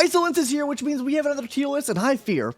Hysilens is here, which means we have another tier list, and I fear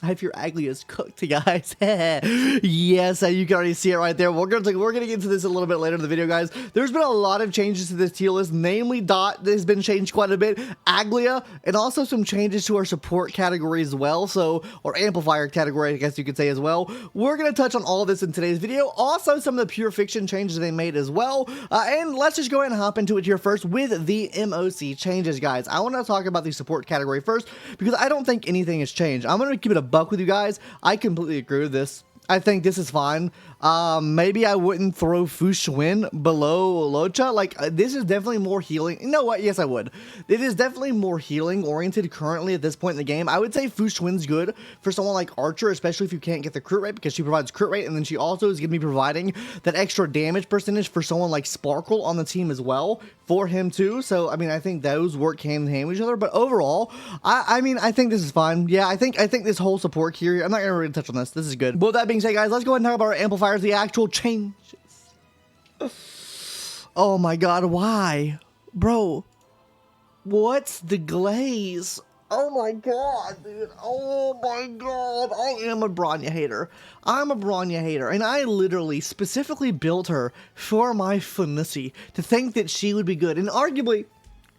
Aglia is cooked, guys. Yes, you can already see it right there. We're gonna get into this a little bit later in the video, guys. There's been a lot of changes to this tier list, namely Dot has been changed quite a bit, Aglia, and also some changes to our support category as well, so, or amplifier category, I guess you could say as well. We're gonna touch on all of this in today's video, also some of the pure fiction changes they made as well, and let's just go ahead and hop into it here first with the MOC changes, guys. I want to talk about the support category first because I don't think anything has changed. I'm going to keep it a buck with you guys. I completely agree with this. I think this is fine. Maybe I wouldn't throw Fu Xuan below Locha. Like, this is definitely more healing. You know what? Yes, I would. It is definitely more healing oriented currently at this point in the game. I would say Fu Xuan's good for someone like Archer, especially if you can't get the crit rate, because she provides crit rate, and then she also is going to be providing that extra damage percentage for someone like Sparkle on the team as well for him too. So, I mean, I think those work hand in hand with each other. But overall, I mean, I think this is fine. Yeah, I think this whole support here, I'm not going to really touch on this. This is good. But with that being said, guys, let's go ahead and talk about our amplifiers, the actual changes. Oh my god, why? Bro, what's the glaze? Oh my god, dude. Oh my god. I am a Bronya hater. I'm a Bronya hater, and I literally specifically built her for my Fantasy to think that she would be good, and arguably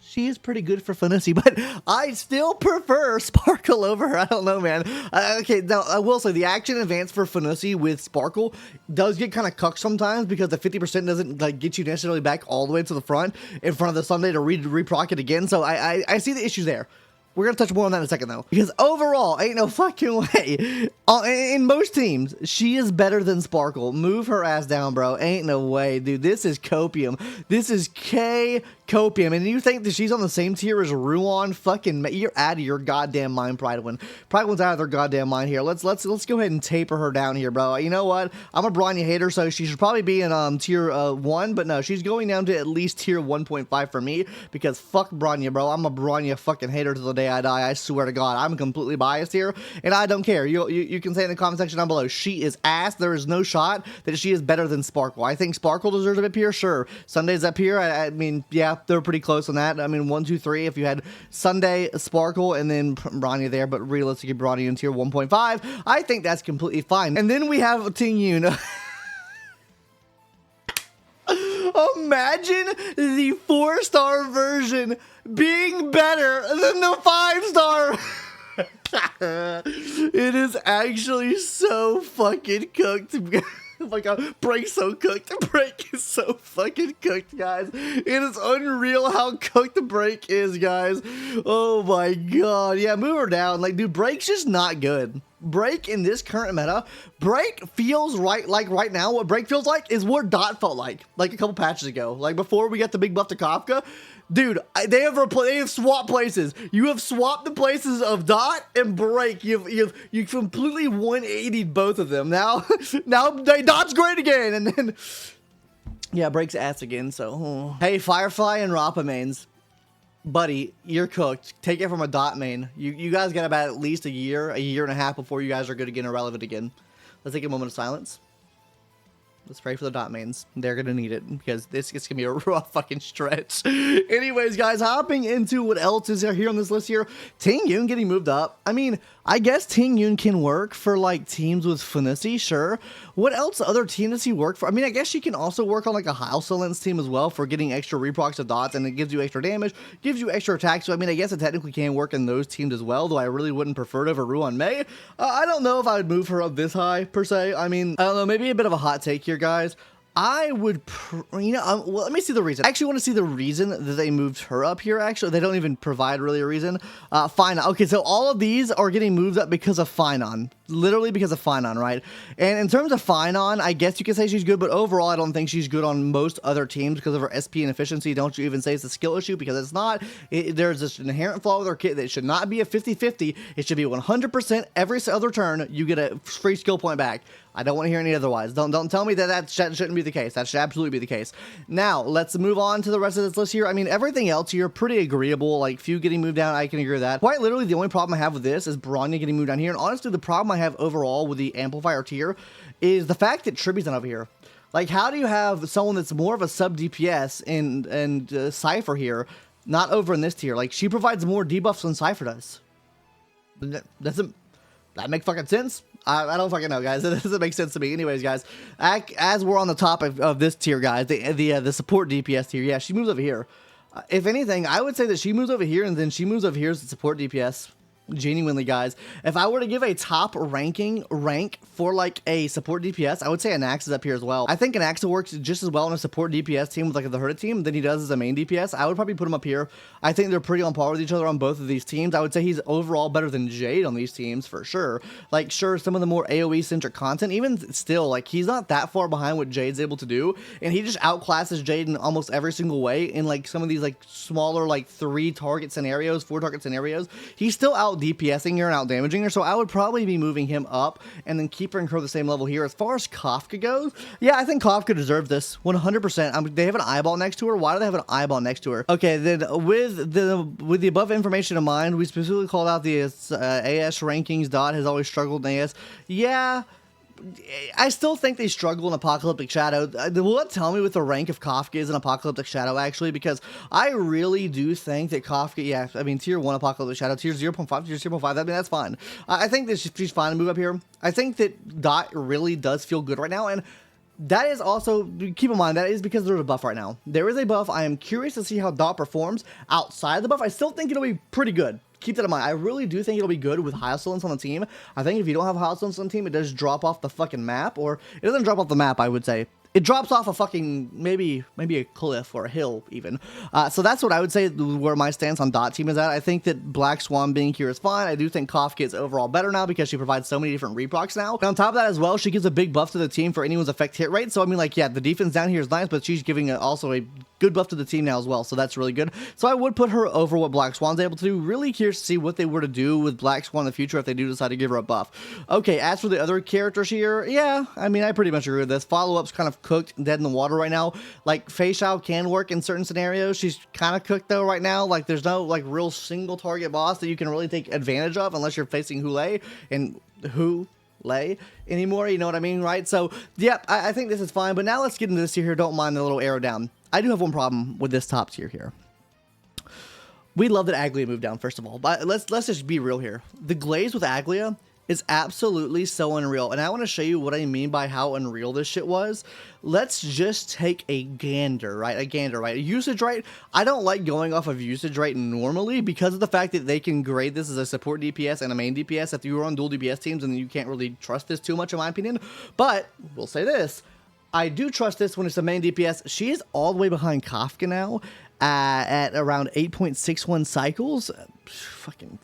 she is pretty good for Fantasy, but I still prefer Sparkle over her. I don't know, man. Okay, now I will say the action advance for Fantasy with Sparkle does get kind of cucked sometimes because the 50% doesn't like get you necessarily back all the way to the front in front of the Sunday to reproc it again. So I see the issues there. We're going to touch more on that in a second, though. Because overall, ain't no fucking way. In most teams, she is better than Sparkle. Move her ass down, bro. Ain't no way, dude. This is Copium. This is Copium. And you think that she's on the same tier as Ruan? Fucking, you're out of your goddamn mind, Prydwen. Prydwen's out of their goddamn mind here. Let's go ahead and taper her down here, bro. You know what? I'm a Bronya hater, so she should probably be in tier 1. But no, she's going down to at least tier 1.5 for me. Because fuck Bronya, bro. I'm a Bronya fucking hater to the day I die. I swear to God, I'm completely biased here, and I don't care. You can say in the comment section down below, she is ass. There is no shot that she is better than Sparkle. I think Sparkle deserves a bit here, sure. Sunday's up here. I mean, yeah, they're pretty close on that. I mean, 1, 2, 3. If you had Sunday, Sparkle, and then Bronya there, but realistically, Bronya in tier 1.5, I think that's completely fine. And then we have Ting Yun. Imagine the 4-star version being better than the 5-star. It is actually so fucking cooked. Oh my god, Break's so cooked. Break is so fucking cooked, guys. It is unreal how cooked the Break is, guys. Oh my god. Yeah, move her down. Like, dude, Break's just not good. Break in this current meta, Break feels right now, what Break feels like is what Dot felt like a couple patches ago. Like before we got the big buff to Kafka. Dude, they have swapped places. You have swapped the places of Dot and Break. You've completely 180'd both of them. Now Dot's great again, and then yeah, Break's ass again. So hey, Firefly and Rappa mains, buddy, you're cooked. Take it from a Dot main. You guys got about at least a year and a half before you guys are going to get irrelevant again. Let's take a moment of silence. Let's pray for the Dot mains. They're going to need it because this is going to be a rough fucking stretch. Anyways, guys, hopping into what else is here on this list here. Ting Yun getting moved up. I mean, I guess Ting Yun can work for like teams with Fantasy, sure. What else other team does he work for? I mean, I guess she can also work on like a Hysilens team as well for getting extra reprocs of Dots, and it gives you extra damage, gives you extra attacks. So I mean, I guess it technically can work in those teams as well, though I really wouldn't prefer it over Ruan Mei. I don't know if I would move her up this high per se. I mean, I don't know, maybe a bit of a hot take here, guys. I would, well, let me see the reason. I actually want to see the reason that they moved her up here, actually. They don't even provide really a reason. Phainon. Okay, so all of these are getting moved up because of Phainon. Literally because of Phainon, right? And in terms of Phainon, I guess you could say she's good, but overall, I don't think she's good on most other teams because of her SP and efficiency. Don't you even say it's a skill issue, because it's not. There's this inherent flaw with her kit that it should not be a 50-50. It should be 100% every other turn. You get a free skill point back. I don't want to hear any otherwise. Don't tell me that shouldn't be the case. That should absolutely be the case. Now, let's move on to the rest of this list here. I mean, everything else here, pretty agreeable. Like, few getting moved down, I can agree with that. Quite literally, the only problem I have with this is Bronya getting moved down here. And honestly, the problem I have overall with the Amplifier tier is the fact that Triby's not over here. Like, how do you have someone that's more of a sub DPS and Cypher here not over in this tier. Like, she provides more debuffs than Cypher does. Doesn't that make fucking sense? I don't fucking know, guys. It doesn't make sense to me. Anyways, guys, as we're on the topic of this tier, guys, the support DPS tier, yeah, she moves over here. If anything, I would say that she moves over here, and then she moves over here as the support DPS. Genuinely, guys, if I were to give a top rank for like a support DPS, I would say Anax is up here as well. I think Anax works just as well on a support DPS team with like the Herda team than he does as a main DPS. I would probably put him up here. I think they're pretty on par with each other on both of these teams. I would say he's overall better than Jade on these teams for sure. Like, sure, some of the more AoE centric content, even still, like, he's not that far behind what Jade's able to do, and he just outclasses Jade in almost every single way in like some of these like smaller like 4 target scenarios. He's still out DPSing her and out damaging her, so I would probably be moving him up and then keeping her the same level here. As far as Kafka goes, yeah, I think Kafka deserves this 100%. They have an eyeball next to her. Why do they have an eyeball next to her? Okay, then with the above information in mind, we specifically called out the AS rankings. Dot has always struggled in AS. Yeah, I still think they struggle in Apocalyptic Shadow. Will it tell me what the rank of Kafka is in Apocalyptic Shadow, actually? Because I really do think that Kafka, yeah, I mean, tier 1 Apocalyptic Shadow, tier 0.5, tier 0.5, I mean, that's fine. I think that she's fine to move up here. I think that Dot really does feel good right now, and that is also, keep in mind, that is because there's a buff right now. There is a buff. I am curious to see how Dot performs outside the buff. I still think it'll be pretty good. Keep that in mind. I really do think it'll be good with Hysilens on the team. I think if you don't have Hysilens on the team, it does drop off the fucking map, or it doesn't drop off the map, I would say. It drops off a fucking, maybe a cliff or a hill even. So that's what I would say where my stance on Dot team is at. I think that Black Swan being here is fine. I do think Kafka is overall better now because she provides so many different reprocs now. And on top of that as well, she gives a big buff to the team for anyone's effect hit rate. So I mean, like, yeah, the defense down here is nice, but she's giving also a good buff to the team now as well. So that's really good. So I would put her over what Black Swan's able to do. Really curious to see what they were to do with Black Swan in the future if they do decide to give her a buff. Okay, as for the other characters here, yeah, I mean, I pretty much agree with this. Follow-up's kind of cooked, dead in the water right now. Like, phainon can work in certain scenarios. She's kind of cooked though right now. Like, there's no like real single target boss that you can really take advantage of unless you're facing Hule and Hule anymore, you know what I mean, right? So yeah, I think this is fine, but now let's get into this tier here. Don't mind the little arrow down. I do have one problem with this top tier here. We love that Aglia moved down, first of all, but let's just be real here. The glaze with Aglia is absolutely so unreal, and I want to show you what I mean by how unreal this shit was. Let's just take a gander, right? Usage rate, I don't like going off of usage rate normally because of the fact that they can grade this as a support DPS and a main DPS if you were on dual DPS teams, and you can't really trust this too much in my opinion. But we'll say this, I do trust this when it's a main DPS. She is all the way behind Kafka now at around 8.61 cycles. Fucking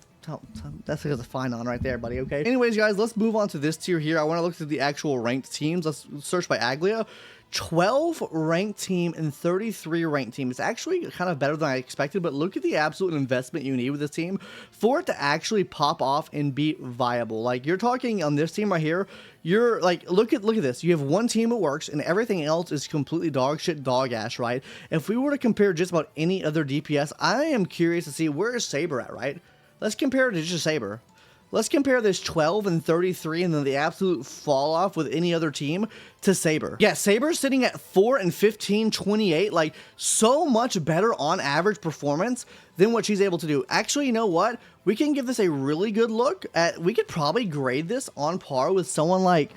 that's because of phainon right there, buddy, okay? Anyways, guys, let's move on to this tier here. I want to look at the actual ranked teams. Let's search by Aglia. 12 ranked team and 33 ranked team. It's actually kind of better than I expected, but look at the absolute investment you need with this team for it to actually pop off and be viable. Like, you're talking on this team right here, you're like, look at this. You have one team that works and everything else is completely dog shit, dog ass, right? If we were to compare just about any other DPS, I am curious to see where is Saber at, right? Let's compare it to just Saber. Let's compare this 12 and 33 and then the absolute fall off with any other team to Saber. Yeah, Saber's sitting at 4 and 15, 28, like so much better on average performance than what she's able to do. Actually, you know what? We can give this a really good look at, we could probably grade this on par with someone like,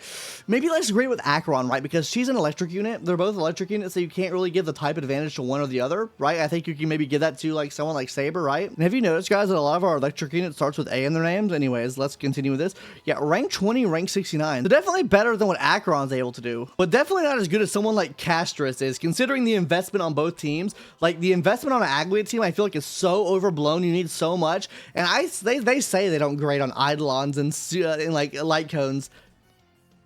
maybe let's grade with Acheron, right? Because she's an electric unit. They're both electric units, so you can't really give the type advantage to one or the other, right? I think you can maybe give that to like someone like Saber, right? And have you noticed, guys, that a lot of our electric units starts with A in their names? Anyways, let's continue with this. Yeah, rank 20, rank 69. So definitely better than what Acheron's able to do, but definitely not as good as someone like Castris is, considering the investment on both teams. Like, the investment on an Aglia team, I feel like is so overblown. You need so much, and they say they don't grade on Eidolons and like light cones,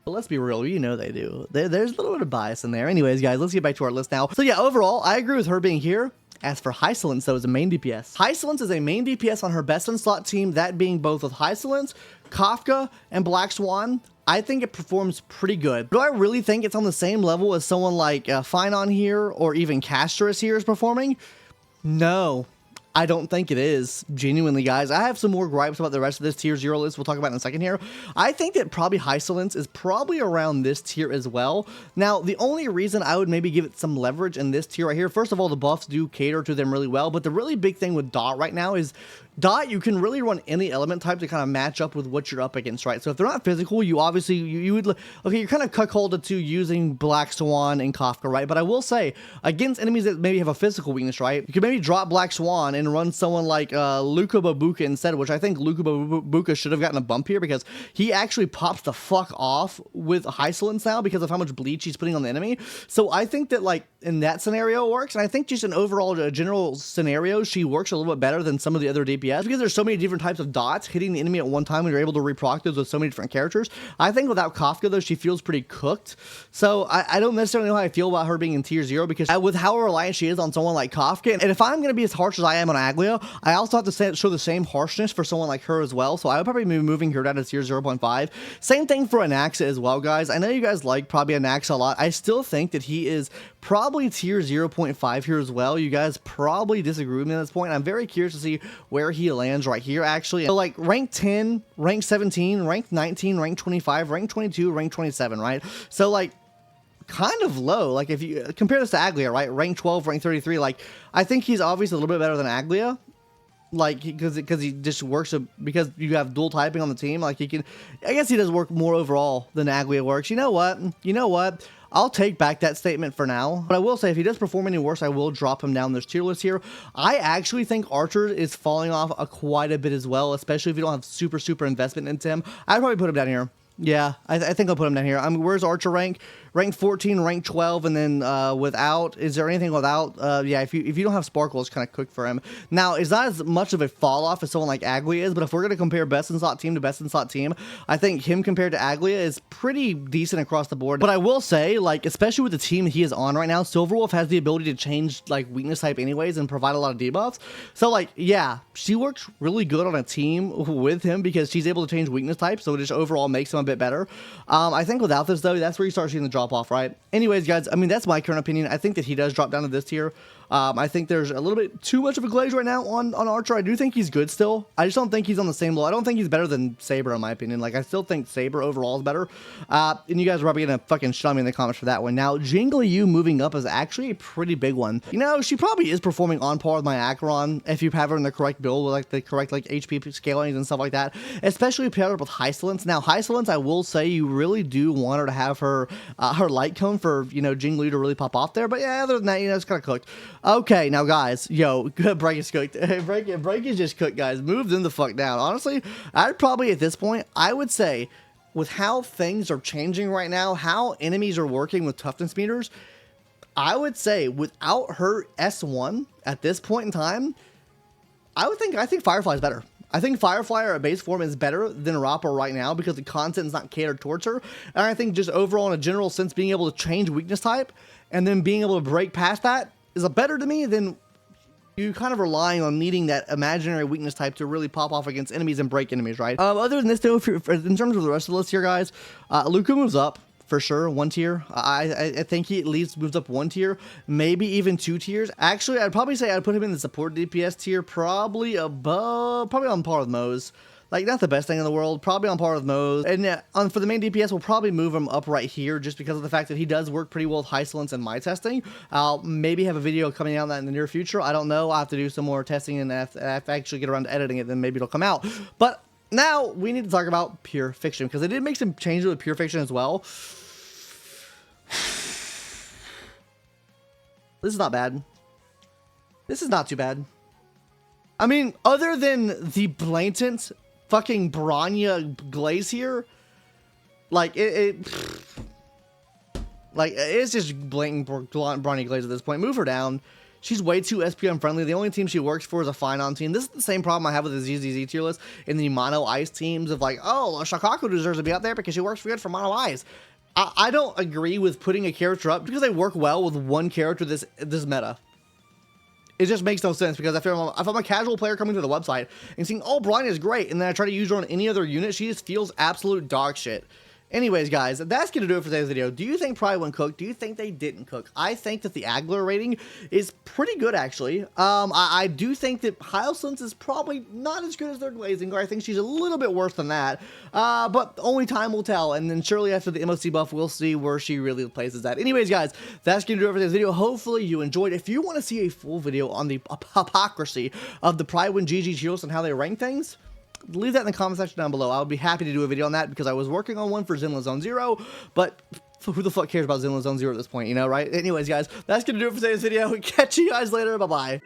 but let's be real, you know they do. There's a little bit of bias in there. Anyways, guys, let's get back to our list now. So yeah, overall, I agree with her being here. As for Hysilens, though, as a main DPS, Hysilens is a main DPS on her best in slot team, that being both with Hysilens, Kafka, and Black Swan. I think it performs pretty good. Do I really think it's on the same level as someone like phainon here, or even Castris here is performing? No. I don't think it is, genuinely, guys. I have some more gripes about the rest of this tier 0 list we'll talk about in a second here. I think that probably Hysilens is probably around this tier as well. Now, the only reason I would maybe give it some leverage in this tier right here, first of all, the buffs do cater to them really well, but the really big thing with Dot right now is Dot, you can really run any element type to kind of match up with what you're up against, right? So if they're not physical, you obviously, you would, okay, you're kind of cuckolded to using Black Swan and Kafka, right? But I will say, against enemies that maybe have a physical weakness, right? You can maybe drop Black Swan and run someone like Luka Babuka instead, which I think Luka Babuka should have gotten a bump here because he actually pops the fuck off with Hysilens now because of how much bleach he's putting on the enemy. So I think that, like, in that scenario it works, and I think just in overall general scenario, she works a little bit better than some of the other DPS because there's so many different types of dots hitting the enemy at one time when you're able to reproc those with so many different characters. I think without Kafka, though, she feels pretty cooked. So I don't necessarily know how I feel about her being in tier 0 because with how reliant she is on someone like Kafka, and if I'm going to be as harsh as I am on Aglia, I also have to show the same harshness for someone like her as well. So I would probably be moving her down to tier 0.5. Same thing for Anaxa as well, guys. I know you guys like probably Anaxa a lot. I still think that he is probably tier 0.5 here as well. You guys probably disagree with me at this point. I'm very curious to see where he lands right here, actually. So, like, rank 10, rank 17, rank 19, rank 25, rank 22, rank 27, right? So, like, kind of low. Like, if you compare this to Aglia, right? Rank 12, rank 33, like, I think he's obviously a little bit better than Aglia. Like, because he just works, because you have dual typing on the team, like, he can, I guess he does work more overall than Aglia works. You know what? I'll take back that statement for now, but I will say if he does perform any worse, I will drop him down this tier list here. I actually think Archer is falling off quite a bit as well, especially if you don't have super investment into him. I'd probably put him down here. Yeah, I think I'll put him down here. I mean, where's Archer rank? Rank 14, rank 12, and then without, is there anything without? Yeah, if you don't have Sparkle, it's kind of cooked for him. Now, it's not as much of a fall off as someone like Aglia is, but if we're going to compare best in slot team to best in slot team, I think him compared to Aglia is pretty decent across the board. But I will say, like, especially with the team he is on right now, Silverwolf has the ability to change, like, weakness type anyways and provide a lot of debuffs. So, like, yeah, she works really good on a team with him because she's able to change weakness type, so it just overall makes him a bit better. I think without this, though, that's where you start seeing the drop off, right? Anyways, guys, I mean, that's my current opinion. I think that he does drop down to this tier. I think there's a little bit too much of a glaze right now on Archer. I do think he's good still. I just don't think he's on the same level. I don't think he's better than Saber, in my opinion. Like, I still think Saber overall is better. And you guys are probably going to fucking shut me in the comments for that one. Now, Jingly Yu moving up is actually a pretty big one. You know, she probably is performing on par with my Acheron if you have her in the correct build with, like, the correct, like, HP scalings and stuff like that, especially paired up with Hysilens. Now, Hysilens, I will say, you really do want her to have her light cone for, you know, Jingly to really pop off there. But yeah, other than that, you know, it's kind of cooked. Okay, now, guys, yo, Break is cooked. Break is just cooked, guys. Move them the fuck down. Honestly, I'd probably, at this point, I would say, with how things are changing right now, how enemies are working with toughness meters, I would say, without her S1 at this point in time, I think Firefly is better. I think Firefly at base form is better than Rappa right now because the content is not catered towards her. And I think just overall in a general sense, being able to change weakness type and then being able to break past that is better to me than you kind of relying on needing that imaginary weakness type to really pop off against enemies and break enemies, right? Other than this, though, in terms of the rest of the list here, guys, Luka moves up. For sure, 1 tier. I think he at least moves up 1 tier, maybe even 2 tiers. Actually, I'd probably say I'd put him in the support DPS tier, probably above, probably on par with Moze. Like, not the best thing in the world, probably on par with Moze. And for the main DPS, we'll probably move him up right here just because of the fact that he does work pretty well with Hysilens and my testing. I'll maybe have a video coming out on that in the near future. I don't know. I'll have to do some more testing, and if I actually get around to editing it, then maybe it'll come out. But now we need to talk about Pure Fiction because they did make some changes with Pure Fiction as well. This is not bad. This is not too bad. I mean, other than the blatant fucking Bronya glaze here, like it's just blatant Bronya glaze at this point. Move her down. She's way too SPM friendly. The only team she works for is a phainon team. This is the same problem I have with the ZZZ tier list in the mono ice teams of like, oh, Shakaku deserves to be out there because she works good for mono ice. I don't agree with putting a character up because they work well with one character this meta. It just makes no sense because if I'm a casual player coming to the website and seeing, oh, Bronya is great, and then I try to use her on any other unit, she just feels absolute dog shit. Anyways, guys, that's going to do it for today's video. Do you think Prydwen cooked? Do you think they didn't cook? I think that the Agler rating is pretty good, actually. I do think that Hysilens is probably not as good as their glazing guard. I think she's a little bit worse than that. But only time will tell. And then surely after the MOC buff, we'll see where she really places at. Anyways, guys, that's going to do it for today's video. Hopefully you enjoyed. If you want to see a full video on the hypocrisy of the Prydwen GG Tierlist and how they rank things, leave that in the comment section down below. I would be happy to do a video on that because I was working on one for Zinla Zone 0, but who the fuck cares about Zinla Zone 0 at this point, you know, right? Anyways, guys, that's going to do it for today's video. Catch you guys later. Bye-bye.